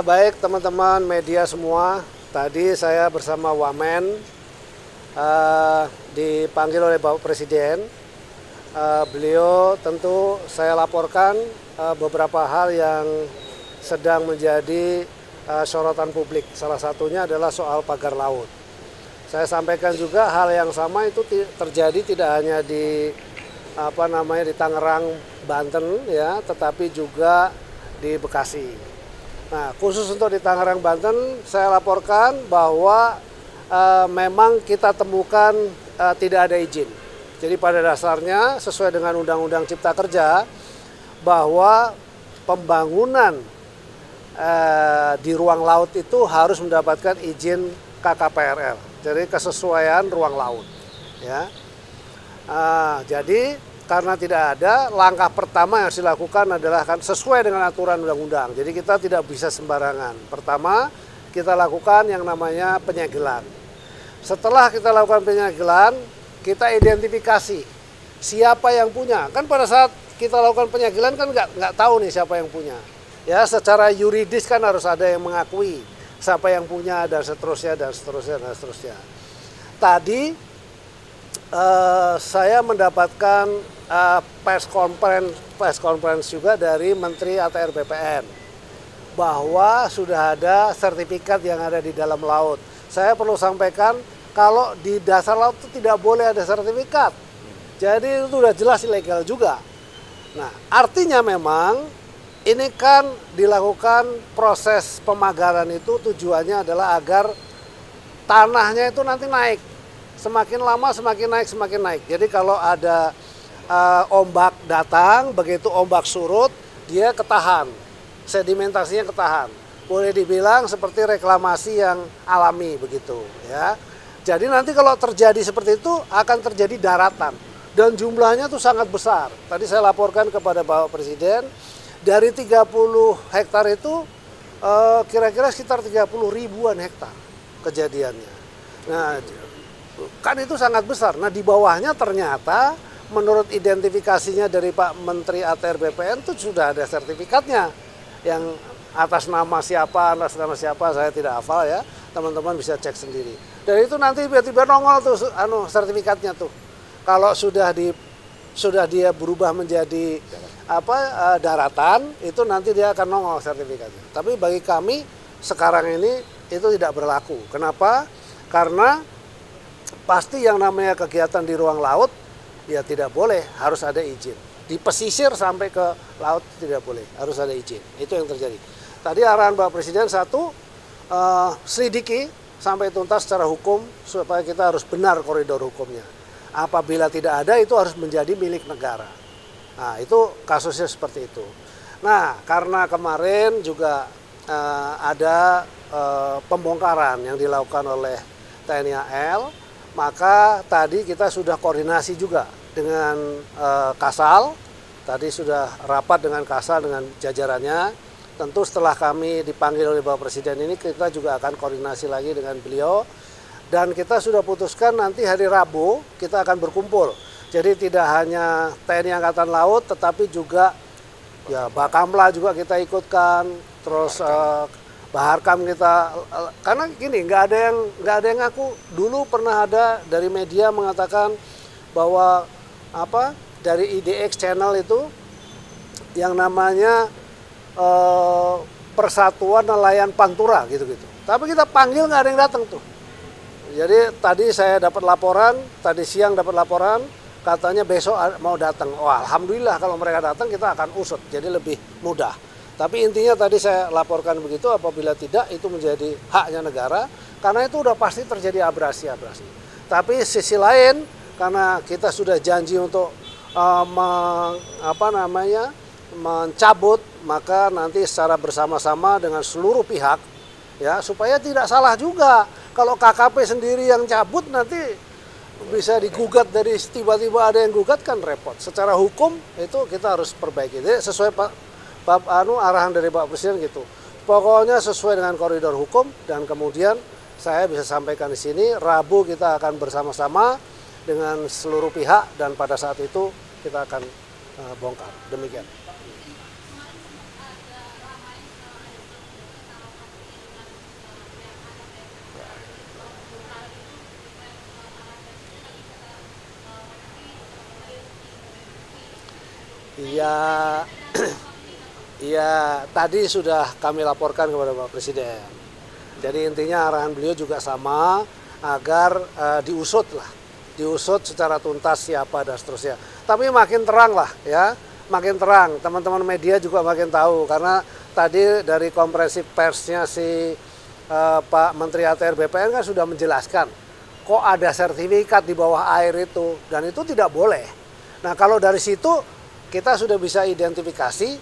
Baik teman-teman media semua, tadi saya bersama Wamen dipanggil oleh Bapak Presiden. Beliau tentu saya laporkan beberapa hal yang sedang menjadi sorotan publik. Salah satunya adalah soal pagar laut. Saya sampaikan juga hal yang sama itu terjadi tidak hanya di di Tangerang, Banten ya, tetapi juga di Bekasi. Nah, khusus untuk di Tangerang, Banten, saya laporkan bahwa memang kita temukan tidak ada izin. Jadi pada dasarnya sesuai dengan Undang-Undang Cipta Kerja bahwa pembangunan di ruang laut itu harus mendapatkan izin KKPRL. Jadi kesesuaian ruang laut. Ya. Jadi karena tidak ada, langkah pertama yang harus dilakukan adalah sesuai dengan aturan undang-undang. Jadi kita tidak bisa sembarangan. Pertama, kita lakukan yang namanya penyegelan. Setelah kita lakukan penyegelan, kita identifikasi siapa yang punya. Kan pada saat kita lakukan penyegelan kan nggak tahu nih siapa yang punya. Ya, secara yuridis kan harus ada yang mengakui siapa yang punya dan seterusnya dan seterusnya dan seterusnya. Tadi saya mendapatkan press conference juga dari Menteri ATR BPN bahwa sudah ada sertifikat yang ada di dalam laut. Saya perlu sampaikan kalau di dasar laut itu tidak boleh ada sertifikat. Jadi itu sudah jelas ilegal juga. Nah, artinya memang ini kan dilakukan proses pemagaran itu tujuannya adalah agar tanahnya itu nanti naik. Semakin lama semakin naik. Jadi kalau ada ombak datang, begitu ombak surut, dia ketahan, sedimentasinya ketahan. Boleh dibilang seperti reklamasi yang alami begitu, ya. Jadi nanti kalau terjadi seperti itu akan terjadi daratan dan jumlahnya tuh sangat besar. Tadi saya laporkan kepada Bapak Presiden dari 30 hektar itu kira-kira sekitar 30 ribuan hektar kejadiannya. Nah, kan itu sangat besar. Nah, di bawahnya ternyata menurut identifikasinya dari Pak Menteri ATR BPN itu sudah ada sertifikatnya. Yang atas nama siapa saya tidak hafal ya. Teman-teman bisa cek sendiri. Dan itu nanti tiba-tiba nongol tuh sertifikatnya tuh. Kalau sudah dia berubah menjadi daratan, itu nanti dia akan nongol sertifikatnya. Tapi bagi kami sekarang ini itu tidak berlaku. Kenapa? Karena pasti yang namanya kegiatan di ruang laut ya tidak boleh, harus ada izin. Di pesisir sampai ke laut tidak boleh, harus ada izin. Itu yang terjadi. Tadi arahan Bapak Presiden satu, selidiki sampai tuntas secara hukum supaya kita harus benar koridor hukumnya. Apabila tidak ada itu harus menjadi milik negara. Nah, itu kasusnya seperti itu. Nah, karena kemarin juga ada pembongkaran yang dilakukan oleh TNI AL, maka tadi kita sudah koordinasi juga dengan Kasal. Tadi sudah rapat dengan Kasal dengan jajarannya. Tentu setelah kami dipanggil oleh Bapak Presiden ini kita juga akan koordinasi lagi dengan beliau. Dan kita sudah putuskan nanti hari Rabu kita akan berkumpul. Jadi tidak hanya TNI Angkatan Laut tetapi juga ya Bakamla juga kita ikutkan. Terus Baharkam kita, karena gini nggak ada yang ngaku. Dulu pernah ada dari media mengatakan bahwa dari IDX channel itu yang namanya Persatuan Nelayan Pantura gitu-gitu. Tapi kita panggil nggak ada yang datang tuh. Jadi tadi saya dapat laporan, tadi siang dapat laporan katanya besok mau datang. Oh, alhamdulillah kalau mereka datang kita akan usut, jadi lebih mudah. Tapi intinya tadi saya laporkan begitu, apabila tidak itu menjadi haknya negara, karena itu udah pasti terjadi abrasi-abrasi. Tapi sisi lain, karena kita sudah janji untuk mencabut, maka nanti secara bersama-sama dengan seluruh pihak, ya supaya tidak salah juga. Kalau KKP sendiri yang cabut nanti bisa digugat, dari tiba-tiba ada yang gugat kan repot. Secara hukum itu kita harus perbaiki. Jadi sesuai arahan dari Pak Presiden gitu. Pokoknya sesuai dengan koridor hukum dan kemudian saya bisa sampaikan di sini Rabu kita akan bersama-sama dengan seluruh pihak dan pada saat itu kita akan bongkar. Demikian. Ya, ya tadi sudah kami laporkan kepada Pak Presiden. Jadi intinya arahan beliau juga sama agar diusut lah, diusut secara tuntas siapa dan seterusnya. Tapi makin terang lah ya, makin terang. Teman-teman media juga makin tahu karena tadi dari konferensi persnya si Pak Menteri ATR BPN kan sudah menjelaskan kok ada sertifikat di bawah air itu dan itu tidak boleh. Nah kalau dari situ kita sudah bisa identifikasi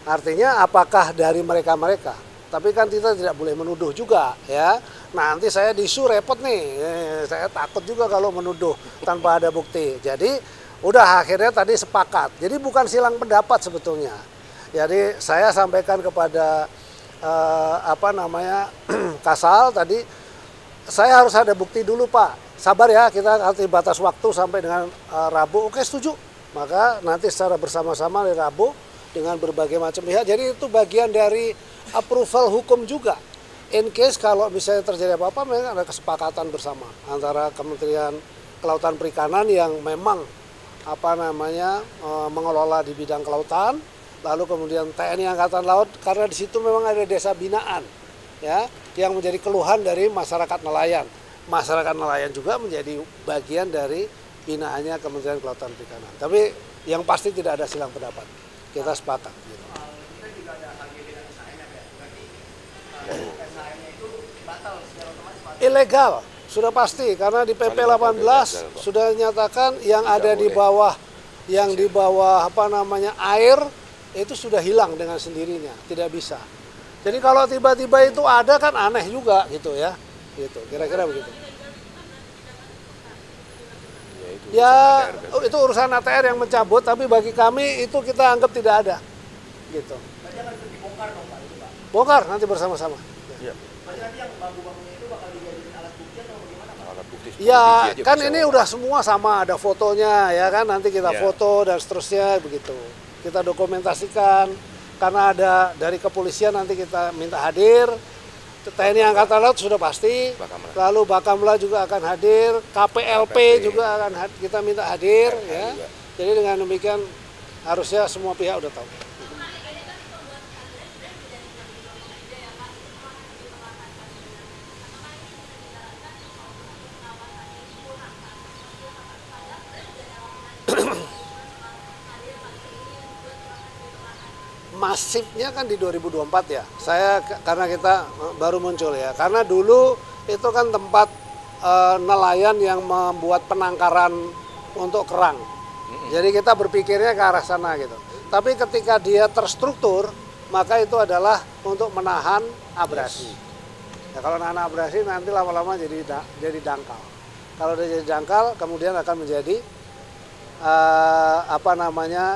artinya apakah dari mereka-mereka. Tapi kan kita tidak boleh menuduh juga ya. Nanti saya disu repot nih, saya takut juga kalau menuduh tanpa ada bukti. Jadi udah akhirnya tadi sepakat. Jadi bukan silang pendapat sebetulnya. Jadi saya sampaikan kepada Kasal tadi, saya harus ada bukti dulu Pak. Sabar ya, kita nanti batas waktu sampai dengan Rabu. Oke setuju. Maka nanti secara bersama-sama di Rabu dengan berbagai macam pihak. Jadi itu bagian dari approval hukum juga. In case kalau misalnya terjadi apa-apa, memang ada kesepakatan bersama antara Kementerian Kelautan Perikanan yang memang mengelola di bidang kelautan, lalu kemudian TNI Angkatan Laut karena di situ memang ada desa binaan, ya, yang menjadi keluhan dari masyarakat nelayan. Masyarakat nelayan juga menjadi bagian dari binaannya Kementerian Kelautan Perikanan. Tapi yang pasti tidak ada silang pendapat. Kita sepakat. Gitu. Kita juga ada HGB dan SHM ya, berarti SHM-nya itu batal secara otomatis. Ilegal, sudah pasti karena di PP 18 sudah dinyatakan yang ada di bawah air itu sudah hilang dengan sendirinya, tidak bisa. Jadi kalau tiba-tiba itu ada kan aneh juga gitu ya. Gitu, kira-kira begitu. Ya, itu urusan ATR yang mencabut, tapi bagi kami itu kita anggap tidak ada. Gitu. Berarti akan dibongkar dong Pak itu Pak? Bongkar nanti bersama-sama. Iya. Berarti nanti yang bambu-bambunya itu bakal dijadiin alat bukti atau bagaimana Pak? Alat bukti. Ya, kan ini udah semua sama, ada fotonya ya kan, nanti kita foto dan seterusnya begitu. Kita dokumentasikan, karena ada dari kepolisian nanti kita minta hadir, TNI Angkatan Laut sudah pasti, lalu Bakamla juga akan hadir, KPLP juga akan kita minta hadir, ya. Jadi dengan demikian harusnya semua pihak udah tahu. Masifnya kan di 2024 ya. Karena kita baru muncul ya. Karena dulu itu kan tempat nelayan yang membuat penangkaran untuk kerang. Jadi kita berpikirnya ke arah sana gitu. Tapi ketika dia terstruktur, maka itu adalah untuk menahan abrasi. Ya, kalau nahan abrasi nanti lama-lama jadi dangkal. Kalau dia jadi dangkal, kemudian akan menjadi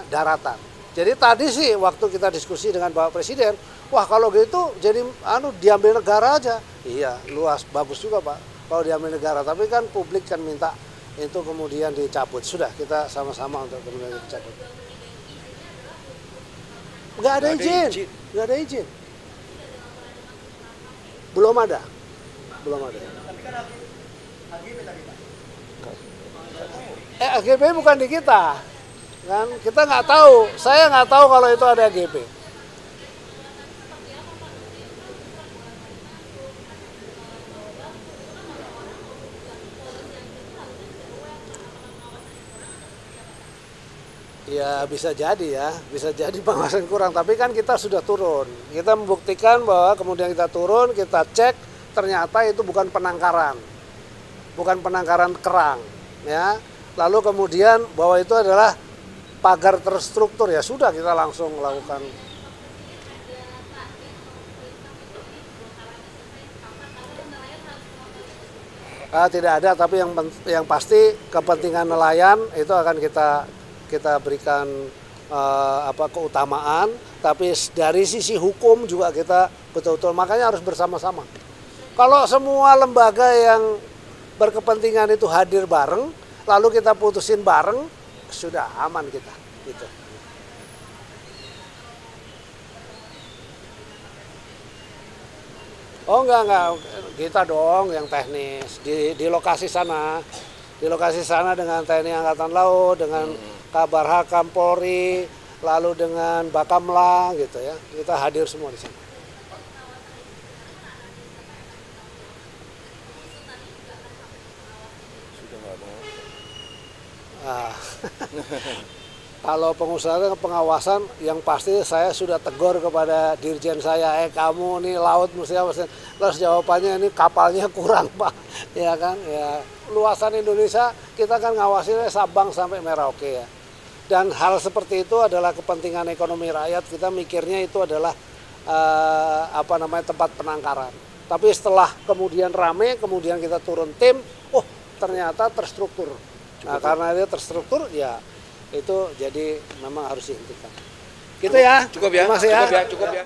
daratan. Jadi tadi sih waktu kita diskusi dengan Bapak Presiden, wah kalau gitu jadi diambil negara aja. Iya, luas, bagus juga Pak kalau diambil negara. Tapi kan publik kan minta itu kemudian dicabut. Sudah kita sama-sama untuk kemudian dicabut. Nggak ada izin, nggak ada izin. Belum ada. Tapi kan HGB tadi Pak? HGB bukan di kita. Kan kita nggak tahu, saya nggak tahu kalau itu ada GP. Ya bisa jadi ya, bisa jadi pengawasan kurang, tapi kan kita sudah turun. Kita membuktikan bahwa kemudian kita turun, kita cek, ternyata itu bukan penangkaran. Bukan penangkaran kerang. Ya. Lalu kemudian bahwa itu adalah pagar terstruktur, ya sudah kita langsung melakukan. Tidak ada, tapi yang pasti kepentingan nelayan itu akan kita berikan keutamaan, tapi dari sisi hukum juga kita betul-betul, makanya harus bersama-sama. Kalau semua lembaga yang berkepentingan itu hadir bareng, lalu kita putusin bareng, sudah aman kita gitu. Oh enggak, kita dong yang teknis di lokasi sana dengan TNI Angkatan Laut, dengan Kabar Hakam Polri, lalu dengan Bakamla gitu ya, kita hadir semua di sana. Nah, kalau pengusaha pengawasan yang pasti saya sudah tegur kepada dirjen saya, kamu nih laut mesti awasin. Terus jawabannya ini kapalnya kurang Pak, ya kan? Ya luasan Indonesia kita kan ngawasinnya Sabang sampai Merauke ya. Dan hal seperti itu adalah kepentingan ekonomi rakyat. Kita mikirnya itu adalah tempat penangkaran. Tapi setelah kemudian rame, kemudian kita turun tim, oh ternyata terstruktur. Nah karena dia terstruktur ya itu jadi memang harus dihentikan. Gitu ya. Cukup ya. Terima kasih ya. Cukup ya.